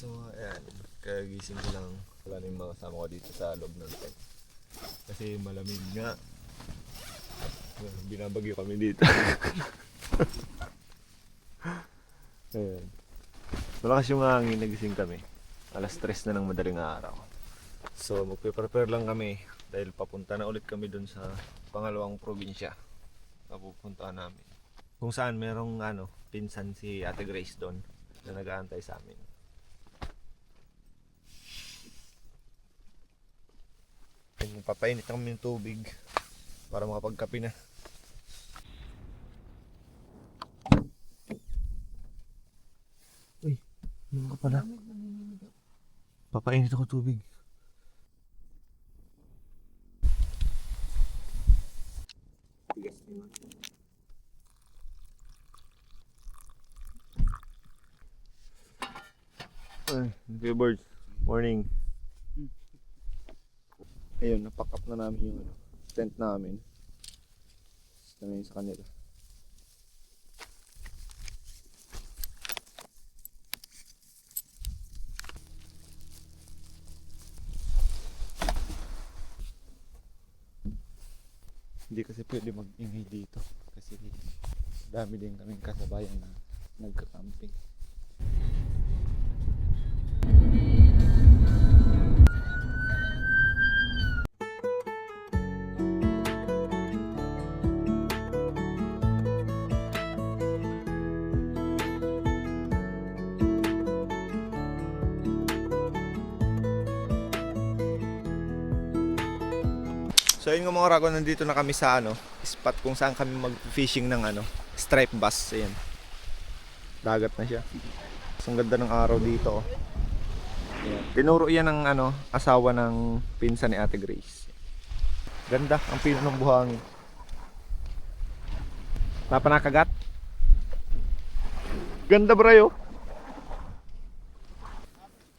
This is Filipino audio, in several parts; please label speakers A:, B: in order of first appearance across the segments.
A: So, ayan. Kagising ko lang. Wala na yung mga kasama ko dito sa loob ng tent. Kasi malamig nga. Binabagyo kami dito. Ayan. Malakas yung hangin, nagising kami. Alas 3 na ng madaling araw. So, magpe-prepare lang kami dahil papunta na ulit kami dun sa pangalawang probinsya na pupuntahan namin. Kung saan merong pinsan si Ate Grace doon na nag-aantay sa amin. Papainit kami ng tubig para makapagkape na. Uy, ano ka pala? Papainit ako tubig. Ay, okay birds. Morning. Ayun, napack up na namin yung tent namin. Gusto na yun sa kanila. Hindi kasi pwede mag-ingay dito kasi dami din kaming kasabayan na nagka-camping. So yun nga mga rago, nandito na kami sa spot kung saan kami mag-fishing ng stripe bass. Ayan. Dagat na siya. Ang ganda ng araw dito. Ayan. Tinuro yan ng asawa ng pinsan ni Ate Grace. Ganda ang pino ng buhangin. Napanakagat. Ganda brayo.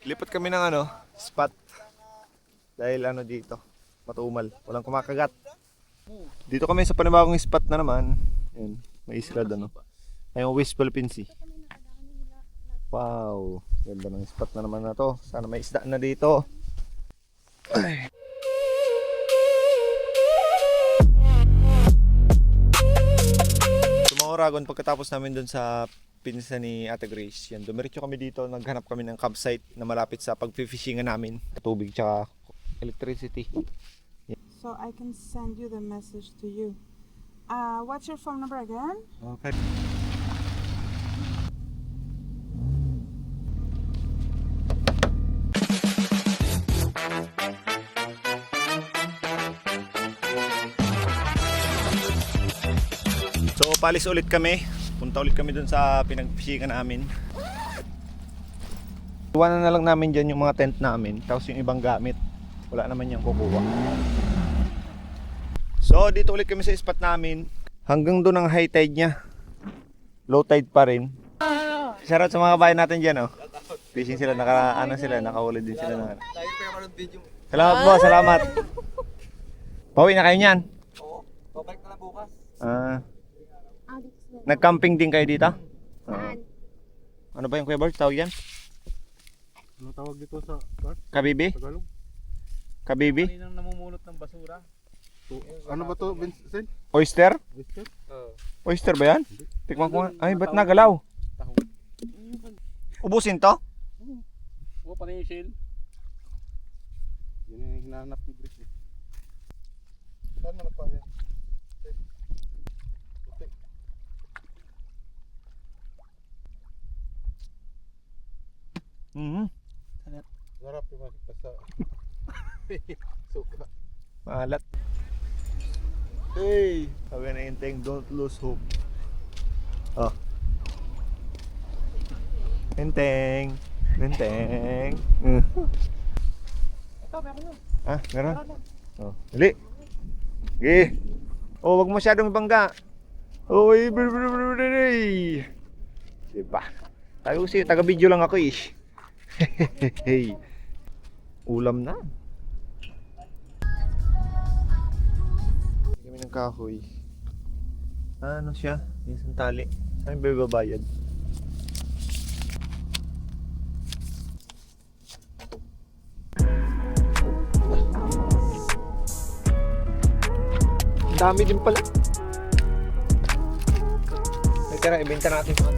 A: Lipat kami ng spot. Dahil dito matumal, walang kumakagat. Dito kami sa panibagong spot na naman. Ayan, may isla doon. Ay, yung West Philippine Sea. Wow, ganda ng spot na naman na to. Sana may isda na dito. Ay. So mga Oragon, pagkatapos namin doon sa pinsan ni Ate Grace, yan, dumiretso kami dito. Naghanap kami ng campsite na malapit sa pag-fishingan namin. Tubig tsaka electricity.
B: So I can send you the message to you. What's your phone number again?
A: Okay. So palis ulit kami. Punta ulit kami dun sa pinag-fishingan namin. Iwanan na lang namin dyan yung mga tent namin. Tapos yung ibang gamit, wala naman yung kukuha. So dito ulit kami sa spot namin. Hanggang doon ang high tide nya. Low tide pa rin. Shoutout sa mga kabayan natin dyan Fishing sila, nakahuli din sila ng Salamat po, salamat. Pauwi na kayo nyan?
C: Oo, babalik na lang bukas.
A: Nag-camping din kayo dito? Ano ba yung Kuya Bart? Tawag yan?
C: Ano tawag dito sa bar?
A: Kabibi?
C: Tagalog?
A: Kabibi?
C: Kaninang namumulot ng basura. Ano ba to, Vincent?
A: Oyster?
C: Oyster? Oo.
A: Oyster ba yan? Tikman ko nga. Ay, ba't nagalaw?
C: Taho.
A: Ubusin to?
C: Oo, pa yung shell. Yun yung hinahanap ni Brick. Saan mo nagpa yan? Sarap yung makikita sa suka.
A: Malat. Hey! Sabi na Inteng, don't lose hope. Oh. Inteng! Inteng!
C: Ito, meron yun.
A: Ah, meron? Oh, dali. Sige. Oh, wag masyadong bangga. Oy, diba? Taga-video lang ako Hey. Ulam na. Kami ng kahoy. Ano siya? Isang tali. Saan ba babayad? Dami din pala. Teka na, ibenta natin ito.